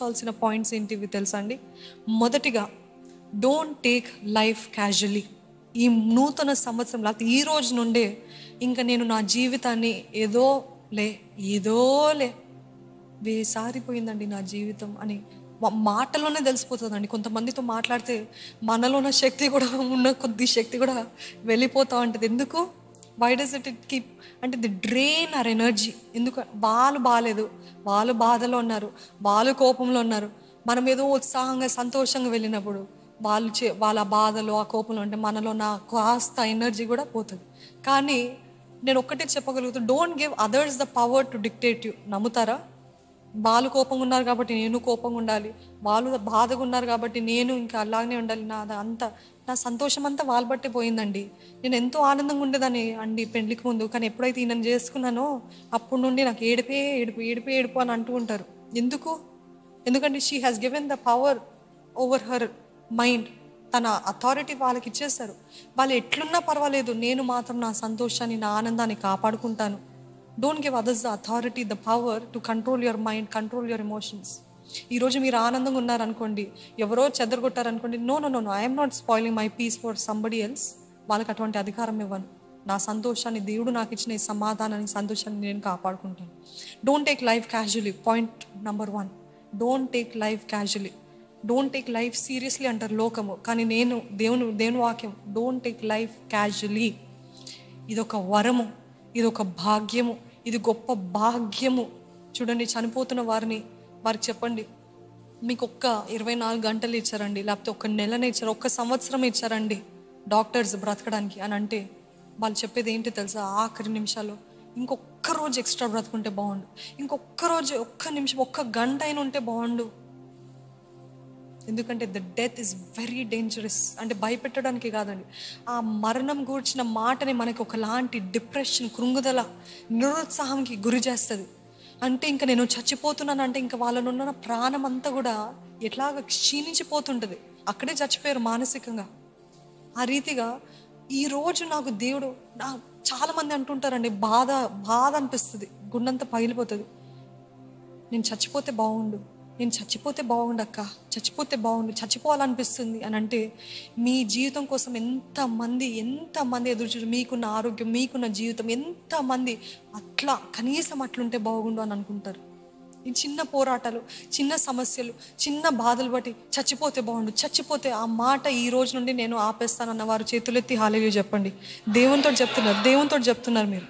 గుర్తుంచుకోవాల్సిన పాయింట్స్ ఏంటివి తెలుసా అండి? మొదటిగా, డోంట్ టేక్ లైఫ్ క్యాజువల్లీ. ఈ నూతన సంవత్సరం లేకపోతే ఈ రోజు నుండే ఇంకా నేను నా జీవితాన్ని ఏదోలే వేసారిపోయిందండి నా జీవితం అని మాటలోనే తెలిసిపోతుందండి. కొంతమందితో మాట్లాడితే మనలో ఉన్న శక్తి కూడా, ఉన్న కొద్ది శక్తి కూడా వెళ్ళిపోతూ ఉంటుంది. ఎందుకు? వై డస్ ఇట్ కీప్ అంటే ది డ్రెయిన్ అవర్ ఎనర్జీ. ఎందుకు? వాళ్ళు బాగాలేదు, వాళ్ళు బాధలో ఉన్నారు, వాళ్ళు కోపంలో ఉన్నారు. మనం ఏదో ఉత్సాహంగా సంతోషంగా వెళ్ళినప్పుడు వాళ్ళ బాధలో ఆ కోపంలో ఉంటే మనలో నా కాస్త ఎనర్జీ కూడా పోతుంది. కానీ నేను ఒక్కటే చెప్పగలుగుతాను, don't give others the power to dictate you. నమ్ముతారా? వాళ్ళు కోపంగా ఉన్నారు కాబట్టి నేను కోపంగా ఉండాలి, వాళ్ళు బాధగా ఉన్నారు కాబట్టి నేను ఇంకా అలాగనే ఉండాలి, నా సంతోషం అంతా వాళ్ళ బట్టే పోయిందండి. నేను ఎంతో ఆనందంగా ఉండేదాన్ని అండి పెళ్లికి ముందు, కానీ ఎప్పుడైతే ఈయనను చేసుకున్నానో అప్పటి నుండి నాకు ఏడుపు అని అంటూ ఉంటారు. ఎందుకంటే she has given the power over her mind. తన అథారిటీ వాళ్ళకి ఇచ్చేస్తారు. వాళ్ళు ఎట్లున్నా పర్వాలేదు, నేను మాత్రం నా సంతోషాన్ని, నా ఆనందాన్ని కాపాడుకుంటాను. Don't give others the authority, the power to control your mind, control your emotions. ఈరోజు మీరు ఆనందంగా ఉన్నారనుకోండి, ఎవరో చెదరగొట్టారనుకోండి, no, I'm not spoiling my peace for somebody else. వాళ్ళకి అటువంటి అధికారం ఇవ్వను. నా సంతోషాన్ని, దేవుడు నాకు ఇచ్చిన ఈ సమాధానాన్ని, సంతోషాన్ని నేను కాపాడుకుంటాను. Don't take life casually. Point number 1, don't take life casually. Don't take life seriously అంటారు లోకము, కానీ దేవుని వాక్యం డోంట్ టేక్ లైఫ్ క్యాజువల్లీ. ఇదొక వరము, ఇదొక భాగ్యము, ఇది గొప్ప భాగ్యము. చూడండి, చనిపోతున్న వారికి చెప్పండి, మీకు ఒక్క 24 గంటలు ఇచ్చారండి, లేకపోతే ఒక్క నెలనే ఇచ్చారు, ఒక్క సంవత్సరం ఇచ్చారండి డాక్టర్స్ బ్రతకడానికి అని అంటే వాళ్ళు చెప్పేది ఏంటి తెలుసా? ఆఖరి నిమిషాలు ఇంకొక్క రోజు ఎక్స్ట్రా బ్రతుకుంటే బాగుండు, ఇంకొక్క రోజు, ఒక్క నిమిషం, ఒక్క గంట అయినా ఉంటే బాగుండు. ఎందుకంటే the death is very dangerous. అంటే భయపెట్టడానికి కాదండి, ఆ మరణం గూర్చిన మాటని మనకి ఒకలాంటి డిప్రెషన్, కృంగుదల, నిరుత్సాహంకి గురి చేస్తుంది. అంటే ఇంకా నేను చచ్చిపోతున్నాను అంటే ఇంకా వాళ్ళనున్న ప్రాణం అంతా కూడా ఎట్లాగ క్షీణించిపోతుంటుంది. అక్కడే చచ్చిపోయారు మానసికంగా. ఆ రీతిగా ఈరోజు నాకు దేవుడు, చాలామంది అంటుంటారండి, బాధ అనిపిస్తుంది, గుండెంతా పగిలిపోతుంది, నేను చచ్చిపోతే బాగుండు అక్క, చచ్చిపోవాలనిపిస్తుంది అని అంటే, మీ జీవితం కోసం ఎంతమంది ఎదురు చూసి, మీకున్న ఆరోగ్యం, మీకున్న జీవితం, ఎంతమంది అట్లా కనీసం అట్లుంటే బాగుండు అని అనుకుంటారు. ఈ చిన్న పోరాటాలు, చిన్న సమస్యలు, చిన్న బాధలు బట్టి చచ్చిపోతే ఆ మాట ఈ రోజు నుండి నేను ఆపేస్తానన్న వారు చేతులెత్తి హల్లెలూయా చెప్పండి. దేవునితో చెప్తున్నారు మీరు,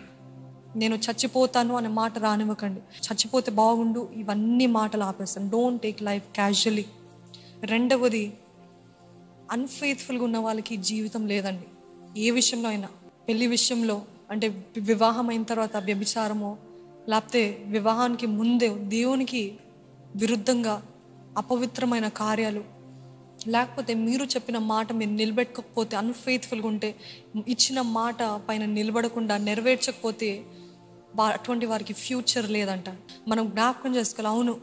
నేను చచ్చిపోతాను అనే మాట రానివ్వకండి. చచ్చిపోతే బాగుండు, ఇవన్నీ మాటలు ఆపేస్తాను. Don't take life casually. రెండవది, అన్ఫెయిత్ఫుల్గా ఉన్న వాళ్ళకి జీవితం లేదండి. ఏ విషయంలో అయినా, పెళ్లి విషయంలో అంటే వివాహం అయిన తర్వాత వ్యభిచారమో, లేకపోతే వివాహానికి ముందే దేవునికి విరుద్ధంగా అపవిత్రమైన కార్యాలు, లేకపోతే మీరు చెప్పిన మాట మీరు నిలబెట్టుకోకపోతే, అన్ఫెయిత్ఫుల్గా ఉంటే, ఇచ్చిన మాట పైన నిలబడకుండా నెరవేర్చకపోతే అటువంటి వారికి ఫ్యూచర్ లేదంట. మనం జ్ఞాపకం చేసుకోవాలి, అవును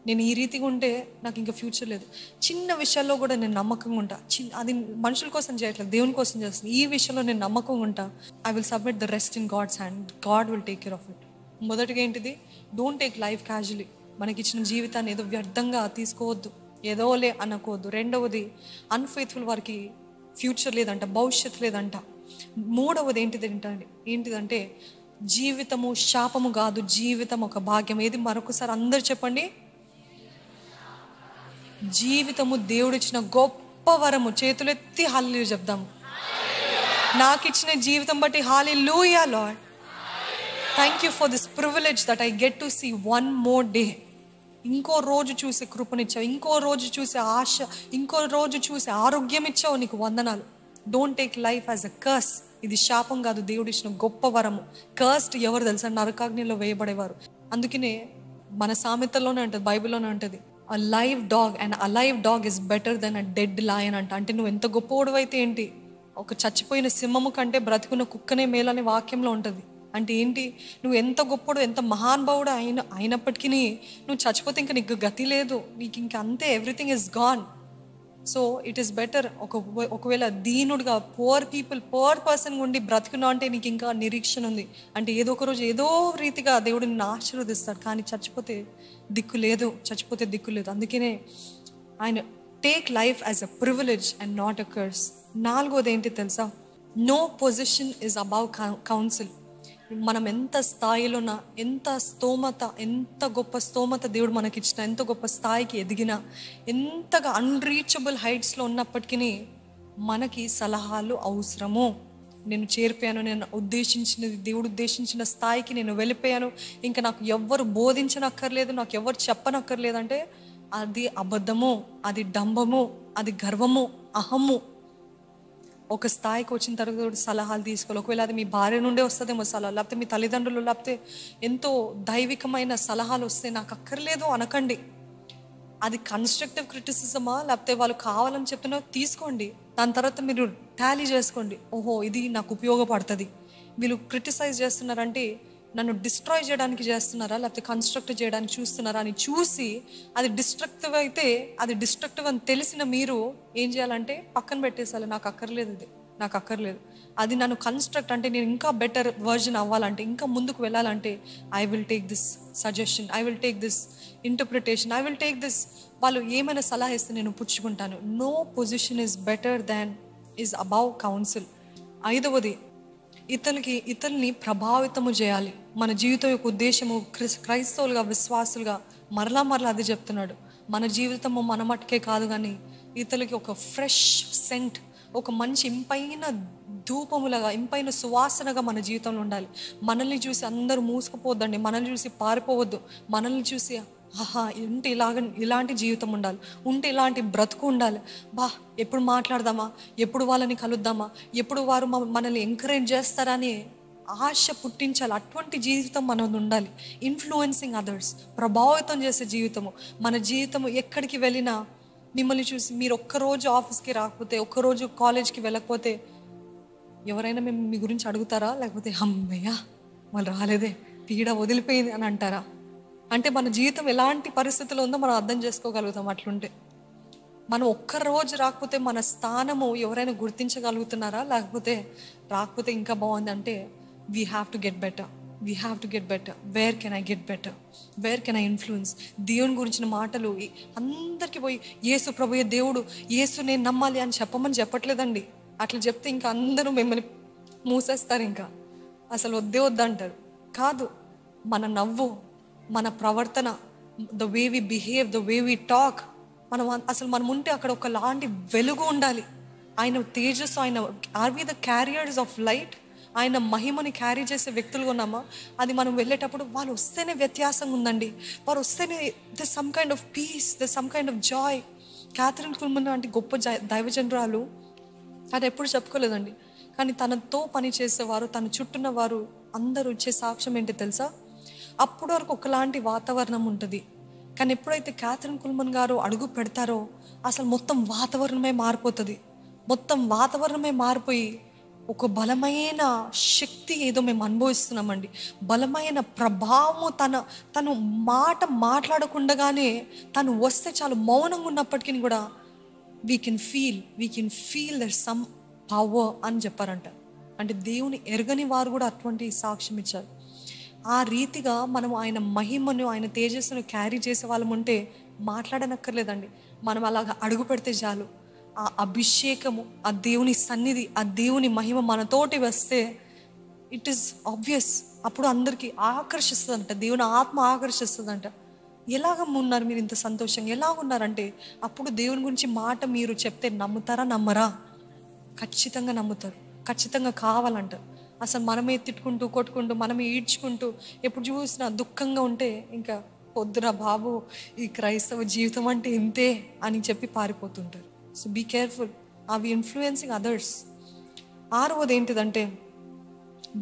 నేను ఈ రీతిగా ఉంటే నాకు ఇంకా ఫ్యూచర్ లేదు. చిన్న విషయాల్లో కూడా నేను నమ్మకంగా ఉంటా. అది మనుషుల కోసం చేయట్లేదు, దేవుని కోసం చేస్తాను. ఈ విషయంలో నేను నమ్మకంగా ఉంటా. I will submit the rest in God's hand. God will take care of it. మొదటిగా ఏంటిది? Don't take life casually. మనకి ఇచ్చిన జీవితాన్ని ఏదో వ్యర్థంగా తీసుకోవద్దు, ఏదోలే అనుకోవద్దు. రెండవది, అన్ఫెయిత్ఫుల్ వారికి ఫ్యూచర్ లేదంట, భవిష్యత్తు లేదంట. మూడవది ఏంటిదంటే జీవితము శాపము కాదు, జీవితం ఒక భాగ్యం. ఏది? మరొకసారి అందరు చెప్పండి, జీవితము దేవుడిచ్చిన గొప్ప వరము. చేతులెత్తి హల్లెలూయా చెప్దాము. నాకు ఇచ్చిన జీవితం బట్టి hallelujah Lord, thank you for this privilege that I get to see one more day. ఇంకో రోజు చూసే కృపనిచ్చావు, ఇంకో రోజు చూసే ఆశ, ఇంకో రోజు చూసే ఆరోగ్యం ఇచ్చావు, నీకు వందనాలు. Don't take life as a curse. ఇది శాపం కాదు, దేవుడు ఇచ్చిన గొప్ప వరము. కర్స్డ్ ఎవరు తెలుసా? నరకాగ్నిలో వేయబడేవారు. అందుకనే మన సామెతల్లోనే ఉంటుంది, బైబిల్లోనే ఉంటుంది, a live dog and a live dog is better than a dead lion అంట. అంటే నువ్వు ఎంత గొప్పవాడు అయితే ఏంటి, ఒక చచ్చిపోయిన సింహము కంటే బ్రతుకున్న కుక్కనే మేలని వాక్యంలో ఉంటుంది. అంటే ఏంటి? నువ్వు ఎంత గొప్పడు, ఎంత మహానుభావుడు అయినప్పటికీ నువ్వు చచ్చిపోతే ఇంకా నీకు గతి లేదు, నీకు ఇంకా అంతే, everything is gone. So it is better ఒకవేళ దీనుడుగా పువర్ పర్సన్ ఉండి బ్రతుకున్నా అంటే నీకు ఇంకా నిరీక్షణ ఉంది. అంటే ఏదో ఒక రోజు ఏదో రీతిగా దేవుడు నిన్ను ఆశీర్వదిస్తాడు. కానీ చచ్చిపోతే దిక్కు లేదు. అందుకనే ఆయన take life as a privilege and not a curse. 4వది ఏంటి తెలుసా? No position is above counsel. మనం ఎంత స్థాయిలో ఉన్నా, ఎంత గొప్ప స్తోమత దేవుడు మనకిచ్చిన, ఎంత గొప్ప స్థాయికి ఎదిగినా, ఎంతగా అన్రీచబుల్ హైట్స్లో ఉన్నప్పటికీ మనకి సలహాలు అవసరము. నేను చేరిపోయాను, దేవుడు ఉద్దేశించిన స్థాయికి నేను వెళ్ళిపోయాను, ఇంకా నాకు ఎవ్వరు బోధించనక్కర్లేదు, నాకు ఎవరు చెప్పనక్కర్లేదు అంటే అది అబద్ధము, అది డంబము, అది గర్వము, అహము. ఒక స్థాయికి వచ్చిన తర్వాత సలహాలు తీసుకోవాలి. ఒకవేళ అది మీ భార్య నుండే వస్తుందేమో సలహా, లేకపోతే మీ తల్లిదండ్రులు, లేకపోతే ఎంతో దైవికమైన సలహాలు వస్తే నాకు అక్కర్లేదు అనకండి. అది కన్స్ట్రక్టివ్ క్రిటిసిజమా, లేకపోతే వాళ్ళు కావాలని చెప్తున్నా తీసుకోండి. దాని తర్వాత మీరు టాలీ చేసుకోండి. ఓహో, ఇది నాకు ఉపయోగపడుతుంది. వీళ్ళు క్రిటిసైజ్ చేస్తున్నారంటే నన్ను డిస్ట్రాయ్ చేయడానికి చేస్తున్నారా, లేకపోతే కన్స్ట్రక్ట్ చేయడానికి చూస్తున్నారా అని చూసి, అది డిస్ట్రక్టివ్ అయితే, అది డిస్ట్రక్టివ్ అని తెలిసిన మీరు ఏం చేయాలంటే పక్కన పెట్టేసాలి. నాకు అక్కర్లేదు. అది నన్ను కన్స్ట్రక్ట్ అంటే నేను ఇంకా బెటర్ వర్జన్ అవ్వాలంటే, ఇంకా ముందుకు వెళ్ళాలంటే I will take this suggestion, I will take this interpretation, I will take this. వాళ్ళు ఏమైనా సలహా ఇస్తే నేను పుచ్చుకుంటాను. No position is better than is above counsel. 5వది, ఇతరుల్ని ప్రభావితము చేయాలి. మన జీవితం యొక్క ఉద్దేశము క్రైస్తవులుగా, విశ్వాసులుగా మరలా అది చెప్తున్నాడు. మన జీవితము మన మట్టుకే కాదు, కానీ ఇతరులకి ఒక ఫ్రెష్ సెంట్, ఒక మంచి ఇంపైన ధూపములుగా, ఇంపైన సువాసనగా మన జీవితంలో ఉండాలి. మనల్ని చూసి అందరూ మూసుకుపోద్దండి, మనల్ని చూసి పారిపోవద్దు. మనల్ని చూసి ఆహా ఉంటే ఇలాంటి జీవితం ఉండాలి, ఉంటే ఇలాంటి బ్రతుకు ఉండాలి, ఎప్పుడు మాట్లాడదామా, ఎప్పుడు వాళ్ళని కలుద్దామా, ఎప్పుడు వారు మనల్ని ఎంకరేజ్ చేస్తారని ఆశ పుట్టించాలి. అటువంటి జీవితం మనది ఉండాలి. ఇన్ఫ్లుయెన్సింగ్ అదర్స్, ప్రభావితం చేసే జీవితము. మన జీవితము ఎక్కడికి వెళ్ళినా మిమ్మల్ని చూసి, మీరు ఒక్కరోజు ఆఫీస్కి రాకపోతే, ఒక్కరోజు కాలేజ్కి వెళ్ళకపోతే ఎవరైనా మేము మీ గురించి అడుగుతారా, లేకపోతే అమ్మయ్య వాళ్ళు రాలేదే, పీడ వదిలిపోయింది అని అంటారా? అంటే మన జీవితం ఎలాంటి పరిస్థితుల్లో ఉందో మనం అర్థం చేసుకోగలుగుతాం. అట్లుంటే మనం ఒక్కరోజు రాకపోతే మన స్థానము ఎవరైనా గుర్తించగలుగుతున్నారా, లేకపోతే రాకపోతే ఇంకా బాగుంది అంటే we have to get better. Where can I get better, where can I influence. దేవుని గురించిన మాటలు అందరికీ పోయి యేసు ప్రభుయే దేవుడు, యేసు నేను నమ్మాలి అని చెప్పట్లేదండి. అట్లా చెప్తే ఇంకా అందరూ మిమ్మల్ని మూసేస్తారు, ఇంకా అసలు వద్దంటారు. కాదు, మన నవ్వు, మన ప్రవర్తన, the way we behave, the way we talk, మనం ఉంటే అక్కడ ఒకలాంటి వెలుగు ఉండాలి. ఆయన తేజస్సు, are we the carriers of light? ఆయన మహిమని క్యారీ చేసే వ్యక్తులుగా ఉన్నామా? అది మనం వెళ్ళేటప్పుడు వాళ్ళు వస్తేనే వ్యత్యాసం ఉందండి. వారు వస్తేనే the same kind of peace, the same kind of joy. Kathryn Kuhlman అంటే గొప్ప దైవజనరాలు, అది ఎప్పుడు చెప్పుకోలేదండి. కానీ తనతో పని చేసేవారు, తన చుట్టూన్న వారు అందరూ ఇచ్చే సాక్ష్యం ఏంటి తెలుసా? అప్పటి వరకు ఒకలాంటి వాతావరణం ఉంటుంది, కానీ ఎప్పుడైతే క్యాథరిన్ కుల్మన్ గారు అడుగు పెడతారో అసలు మొత్తం వాతావరణమే మారిపోయి ఒక బలమైన శక్తి ఏదో మేము అనుభవిస్తున్నామండి. బలమైన ప్రభావము, తను మాట్లాడకుండానే తను వస్తే చాలు, మౌనంగా ఉన్నప్పటికీ కూడా we can feel there some power అని చెప్పారంట. అంటే దేవుని ఎరగని వారు కూడా అటువంటి సాక్ష్యం ఇచ్చారు. ఆ రీతిగా మనం ఆయన మహిమను, ఆయన తేజస్సును క్యారీ చేసే వాళ్ళం ఉంటే మాట్లాడనక్కర్లేదండి. మనం అలాగ అడుగు పెడితే చాలు, ఆ అభిషేకము, ఆ దేవుని సన్నిధి, ఆ దేవుని మహిమ మనతోటి వస్తే ఇట్ ఈస్ ఆబ్వియస్. అప్పుడు అందరికీ ఆకర్షిస్తుందంట, దేవుని ఆత్మ ఆకర్షిస్తుందంట. ఎలాగ ఉన్నారు మీరు ఇంత సంతోషంగా, ఎలాగున్నారంటే అప్పుడు దేవుని గురించి మాట మీరు చెప్తే నమ్ముతారా, నమ్మరా? ఖచ్చితంగా నమ్ముతారు, ఖచ్చితంగా కావాలంటారు. అసలు మనమే తిట్టుకుంటూ, కొట్టుకుంటూ, మనమే ఈడ్చుకుంటూ, ఎప్పుడు చూసినా దుఃఖంగా ఉంటే ఇంకా పొద్దున బాబు ఈ క్రైస్తవ జీవితం అంటే ఇంతే అని చెప్పి పారిపోతుంటారు. సో బీ కేర్ఫుల్, అవి ఇన్ఫ్లుయెన్సింగ్ అదర్స్. 6వది ఏంటిదంటే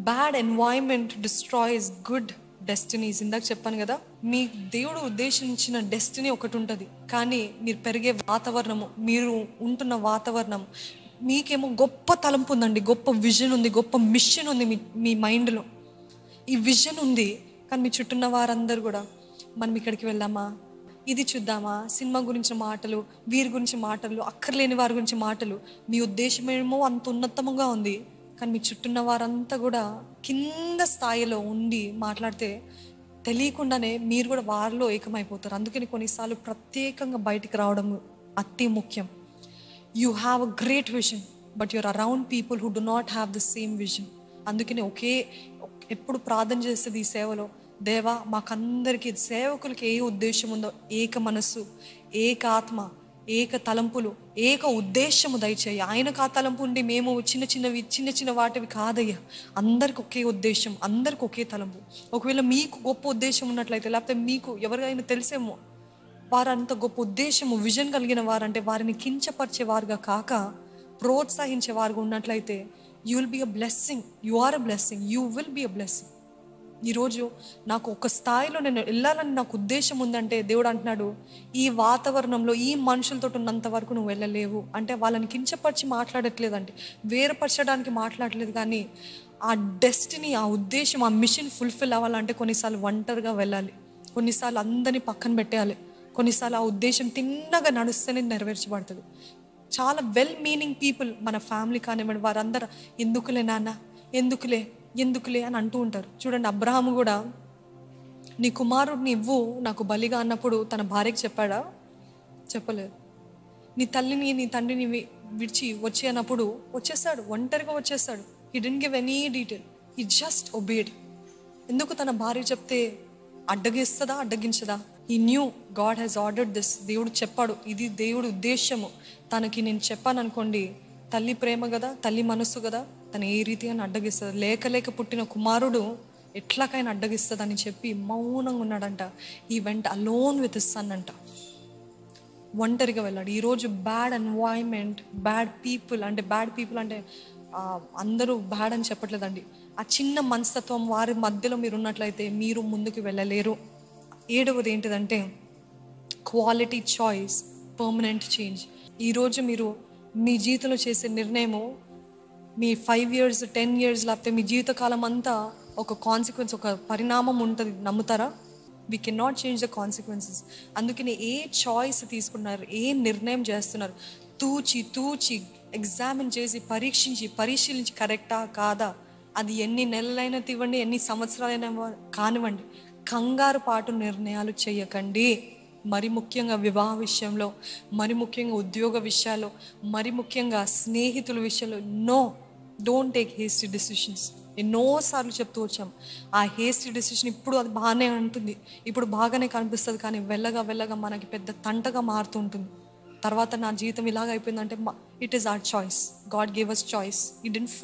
bad environment destroys good Destiny's. ఇందాక చెప్పాను కదా, మీ దేవుడు ఉద్దేశించిన డెస్టినీ ఒకటి ఉంటుంది, కానీ మీరు పెరిగే వాతావరణము, మీరు ఉంటున్న వాతావరణం, మీకేమో గొప్ప తలంపు ఉందండి, గొప్ప విజన్ ఉంది, గొప్ప మిషన్ ఉంది మీ మైండ్లో. ఈ విజన్ ఉంది, కానీ మీ చుట్టూన్న వారందరూ కూడా మనం ఇక్కడికి వెళ్దామా, ఇది చూద్దామా, సినిమా గురించి మాటలు, వీరి గురించి మాటలు, అక్కర్లేని వారి గురించి మాటలు. మీ ఉద్దేశం ఏమో అంత ఉన్నతముగా ఉంది, కానీ మీ చుట్టూన్న వారంతా కూడా కింద స్థాయిలో ఉండి మాట్లాడితే తెలియకుండానే మీరు కూడా వారిలో ఏకమైపోతారు. అందుకని కొన్నిసార్లు ప్రత్యేకంగా బయటికి రావడం అతి ముఖ్యం. You have a great vision, but you are around people who do not have the same vision. అందుకని ఎప్పుడు ప్రార్థన చేసేది ఈ సేవలో, దేవా మాకందరికీ సేవకులకి ఏ ఉద్దేశం ఉందో ఏక మనస్సు, ఏక ఆత్మ, ఏక తలంపులు, ఏక ఉద్దేశము దయచేయి. ఆయనకు ఆ తలంపు ఉండి మేము చిన్న చిన్న వాటివి కాదయ్యా. అందరికి ఒకే ఉద్దేశం, అందరికి ఒకే తలంపు. ఒకవేళ మీకు గొప్ప ఉద్దేశం ఉన్నట్లయితే, లేకపోతే మీకు ఎవరికైనా తెలిసేమో వారు అంత గొప్ప ఉద్దేశము, విజన్ కలిగిన వారంటే వారిని కించపరిచేవారుగా కాక ప్రోత్సహించేవారుగా ఉన్నట్లయితే you will be a blessing. You are a blessing, you will be a blessing. ఈరోజు నాకు ఒక స్థాయిలో నేను వెళ్ళాలని నాకు ఉద్దేశం ఉందంటే దేవుడు అంటున్నాడు, ఈ వాతావరణంలో ఈ మనుషులతో ఉన్నంత వరకు నువ్వు వెళ్ళలేవు అంటే. వాళ్ళని కించపరిచి మాట్లాడట్లేదండి, వేరుపరచడానికి మాట్లాడలేదు, కానీ ఆ డెస్టినీ, ఆ ఉద్దేశం, ఆ మిషన్ ఫుల్ఫిల్ అవ్వాలంటే కొన్నిసార్లు ఒంటరిగా వెళ్ళాలి, కొన్నిసార్లు అందరినీ పక్కన పెట్టేయాలి, కొన్నిసార్లు ఆ ఉద్దేశం తిన్నగా నడుస్తేనే నెరవేర్చబడుతుంది. చాలా వెల్ మీనింగ్ పీపుల్ మన ఫ్యామిలీ కానివ్వండి, వారందరూ ఎందుకులే నాన్న, ఎందుకులే ఎందుకులే అని అంటూ ఉంటారు. చూడండి, అబ్రహాము కూడా నీ కుమారుడిని ఇవ్వు నాకు బలిగా అన్నప్పుడు తన భార్యకి చెప్పాడా? చెప్పలేదు. నీ తల్లిని నీ తండ్రిని విడిచి వచ్చి అన్నప్పుడు వచ్చేసాడు, ఒంటరిగా వచ్చేసాడు. He didn't give any detail, he just obeyed. ఎందుకు? తన భార్య చెప్తే అడ్డగిస్తుందా, అడ్డగించదా? He knew God has ordered this. దేవుడు చెప్పాడు, ఇది దేవుడి ఉద్దేశము. తనకి నేను చెప్పాను అనుకోండి, తల్లి ప్రేమ కదా, తల్లి మనస్సు కదా, తను ఏ రీతిగా అడ్డగిస్తుంది. లేక పుట్టిన కుమారుడు ఎట్లాకైనా అడ్డగిస్తుందని చెప్పి మౌనంగా ఉన్నాడంట. ఈ వెంట అలోన్ విత్ హిస్ సన్ అంట, ఒంటరిగా వెళ్ళాడు. ఈరోజు బ్యాడ్ ఎన్వైర్న్మెంట్, బ్యాడ్ పీపుల్ అంటే అందరూ బ్యాడ్ అని చెప్పట్లేదండి. ఆ చిన్న మనస్తత్వం వారి మధ్యలో మీరు ఉన్నట్లయితే మీరు ముందుకు వెళ్ళలేరు. 7వది ఏంటిదంటే క్వాలిటీ చాయిస్, పర్మనెంట్ చేంజ్. ఈరోజు మీరు మీ జీవితంలో చేసే నిర్ణయము మీ 5 years 10 years లేకపోతే మీ జీవితకాలం అంతా ఒక కాన్సిక్వెన్స్, ఒక పరిణామం ఉంటుంది. నమ్ముతారా? We can not change the consequences. అందుకని ఏ చాయిస్ తీసుకున్నారు, ఏ నిర్ణయం చేస్తున్నారు, తూచి ఎగ్జామిన్ చేసి పరిశీలించి కరెక్టా కాదా, అది ఎన్ని నెలలైనా ఇవ్వండి, ఎన్ని సంవత్సరాలైనా కానివ్వండి, కంగారు పాటు నిర్ణయాలు చేయకండి. మరి ముఖ్యంగా వివాహ విషయంలో, మరి ముఖ్యంగా ఉద్యోగ విషయాల్లో, మరి ముఖ్యంగా స్నేహితుల విషయంలో డోంట్ టేక్ హేస్టీ డెసిషన్స్. ఎన్నోసార్లు చెప్తూ వచ్చాం, ఆ హేస్టీ డెసిషన్ ఇప్పుడు అది బాగానే ఉంటుంది, ఇప్పుడు బాగానే కనిపిస్తుంది, కానీ వెళ్ళగా మనకి పెద్ద తంటగా మారుతూ ఉంటుంది. తర్వాత నా జీవితం ఇలాగ అయిపోయిందంటే it is our choice. God gave us choice, he didn't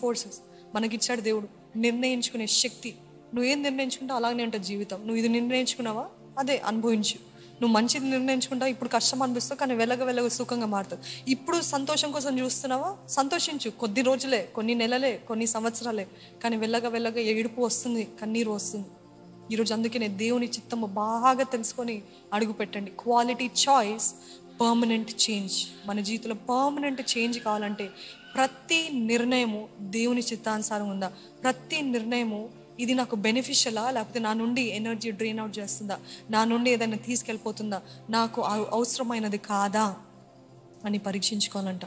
force us. మనకిచ్చాడు దేవుడు నిర్ణయించుకునే శక్తి. నువ్వేం నిర్ణయించుకుంటావు అలాగనే ఉంటుంది జీవితం. నువ్వు ఇది నిర్ణయించుకున్నావా, అదే అనుభవించు. నువ్వు మంచిది నిర్ణయించుకుంటావు, ఇప్పుడు కష్టం అనిపిస్తావు, కానీ వెళ్ళగా సుఖంగా మారుతుంది. ఇప్పుడు సంతోషం కోసం చూస్తున్నావా, సంతోషించు. కొద్ది రోజులే, కొన్ని నెలలే, కొన్ని సంవత్సరాలే, కానీ వెళ్ళగా ఏడుపు వస్తుంది, కన్నీరు వస్తుంది. ఈరోజు అందుకనే దేవుని చిత్తము బాగా తెలుసుకొని అడుగు పెట్టండి. Quality choice, permanent change. మన జీవితంలో పర్మనెంట్ చేంజ్ కావాలంటే ప్రతి నిర్ణయము దేవుని చిత్తానుసారం ఉందా, ప్రతి నిర్ణయము ఇది నాకు బెనిఫిషియలా, లేకపోతే నా నుండి ఎనర్జీ డ్రైన్ అవుట్ చేస్తుందా, నా నుండి ఏదైనా తీసుకెళ్ళిపోతుందా, నాకు అవసరమైనది కాదా అని పరీక్షించుకోవాలంట.